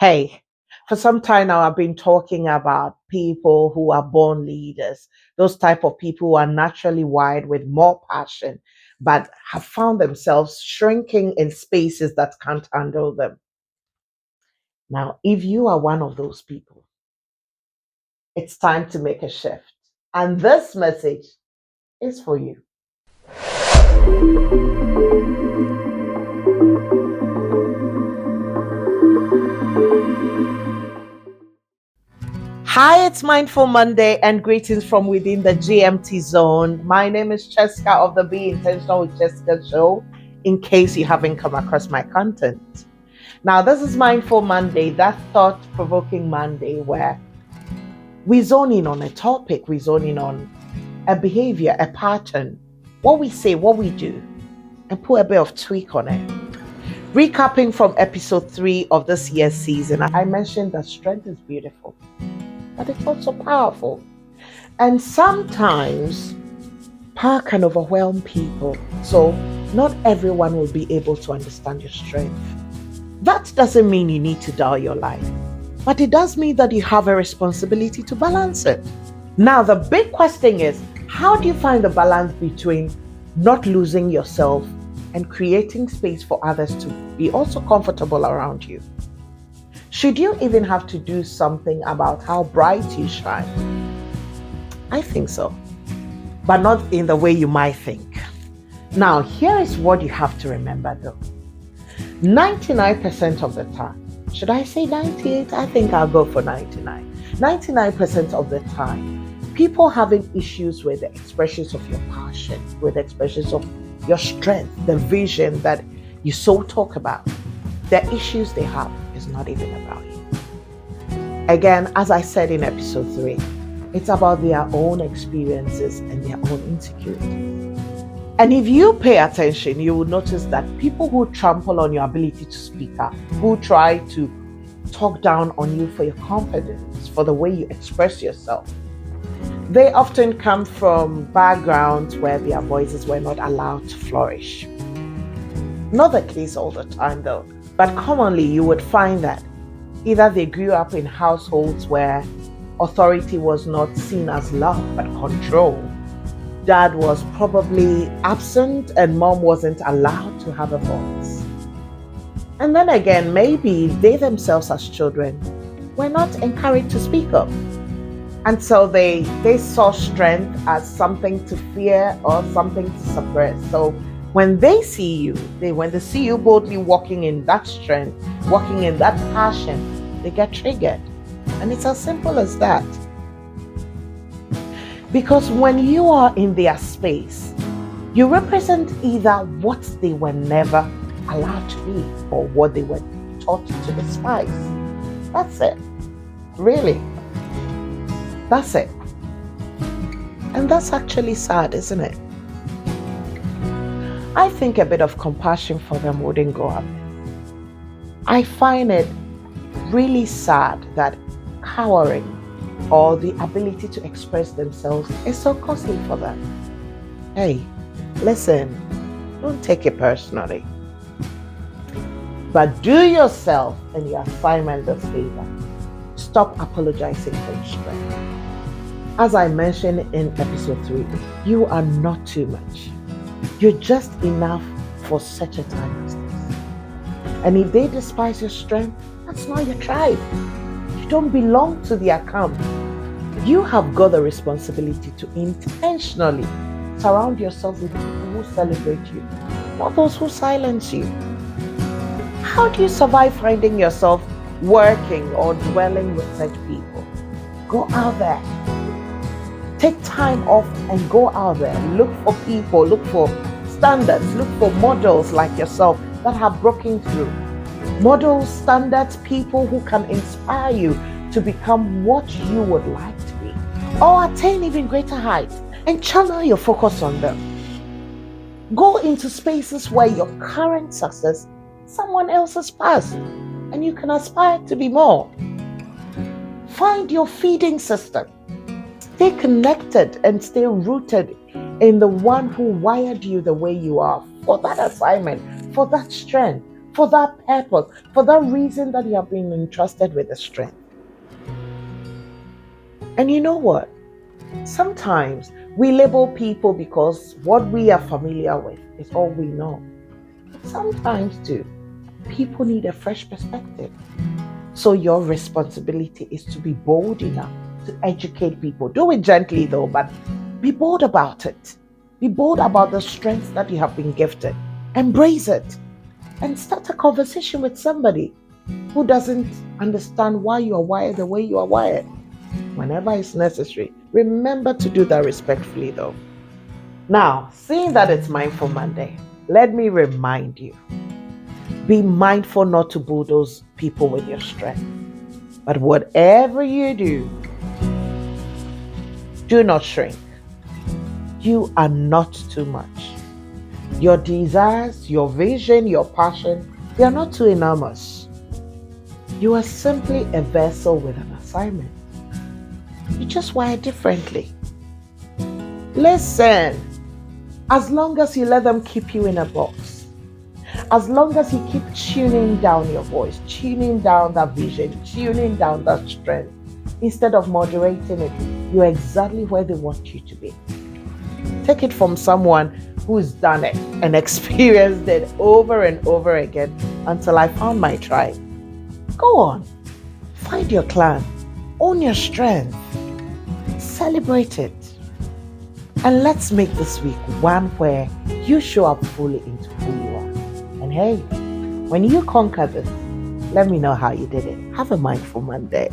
Hey, for some time now, I've been talking about people who are born leaders, those type of people who are naturally wired with more passion, but have found themselves shrinking in spaces that can't handle them. Now, if you are one of those people, it's time to make a shift. And this message is for you. Hi, it's Mindful Monday and greetings from within the GMT zone. My name is Chesca of the Be Intentional with Chesca show, in case you haven't come across my content. Now, this is Mindful Monday, that thought provoking Monday where we zone in on a topic, we zone in on a behavior, a pattern, what we say, what we do, and put a bit of tweak on it. Recapping from episode 3 of this year's season, I mentioned that strength is beautiful, but it's also powerful. And sometimes power can overwhelm people. So not everyone will be able to understand your strength. That doesn't mean you need to dull your life, but it does mean that you have a responsibility to balance it. Now, the big question is, how do you find the balance between not losing yourself and creating space for others to be also comfortable around you? Should you even have to do something about how bright you shine? I think so, but not in the way you might think. Now, here is what you have to remember though. 99% of the time, should I say 98? I think I'll go for 99. 99% of the time, people having issues with the expressions of your passion, with the expressions of your strength, the vision that you so talk about, the issues they have is not even about you. Again, as I said in episode 3, it's about their own experiences and their own insecurities. And if you pay attention, you will notice that people who trample on your ability to speak up, who try to talk down on you for your confidence, for the way you express yourself, they often come from backgrounds where their voices were not allowed to flourish. Not the case all the time though, but commonly you would find that either they grew up in households where authority was not seen as love but control. Dad was probably absent and mom wasn't allowed to have a voice. And then again, maybe they themselves as children were not encouraged to speak up. And so they saw strength as something to fear or something to suppress. So when they see you boldly walking in that strength, walking in that passion, they get triggered. And it's as simple as that. Because when you are in their space, you represent either what they were never allowed to be or what they were taught to despise. That's it. Really. That's it. And that's actually sad, isn't it? I think a bit of compassion for them wouldn't go up. I find it really sad that cowering or the ability to express themselves is so costly for them. Hey, listen, don't take it personally. But do yourself and your assignment this favor. Stop apologizing for your strength. As I mentioned in episode 3, you are not too much. You're just enough for such a time as this. And if they despise your strength, that's not your tribe. You don't belong to their camp. You have got the responsibility to intentionally surround yourself with people who celebrate you, not those who silence you. How do you survive finding yourself working or dwelling with such people? Go out there. Take time off and go out there. Look for people, look for standards, look for models like yourself that have broken through. Models, standards, people who can inspire you to become what you would like to be or attain even greater heights, and channel your focus on them. Go into spaces where your current success is someone else's past and you can aspire to be more. Find your feeding system. Stay connected and stay rooted in the one who wired you the way you are for that assignment, for that strength, for that purpose, for that reason that you have been entrusted with the strength. And you know what? Sometimes we label people because what we are familiar with is all we know. But sometimes too, people need a fresh perspective. So your responsibility is to be bold enough to educate people. Do it gently though, but be bold about it. Be bold about the strengths that you have been gifted. Embrace it and start a conversation with somebody who doesn't understand why you are wired the way you are wired. Whenever it's necessary, remember to do that respectfully though. Now, seeing that it's Mindful Monday, let me remind you, be mindful not to bulldoze people with your strength. But whatever you do not shrink. You are not too much. Your desires, your vision, your passion, they are not too enormous. You are simply a vessel with an assignment. You just wire differently. Listen, as long as you let them keep you in a box, as long as you keep tuning down your voice, tuning down that vision, tuning down that strength, instead of moderating it, you're exactly where they want you to be. Take it from someone who's done it and experienced it over and over again until I found my tribe. Go on, find your clan, own your strength, celebrate it. And let's make this week one where you show up fully into who you are. And hey, when you conquer this, let me know how you did it. Have a mindful Monday.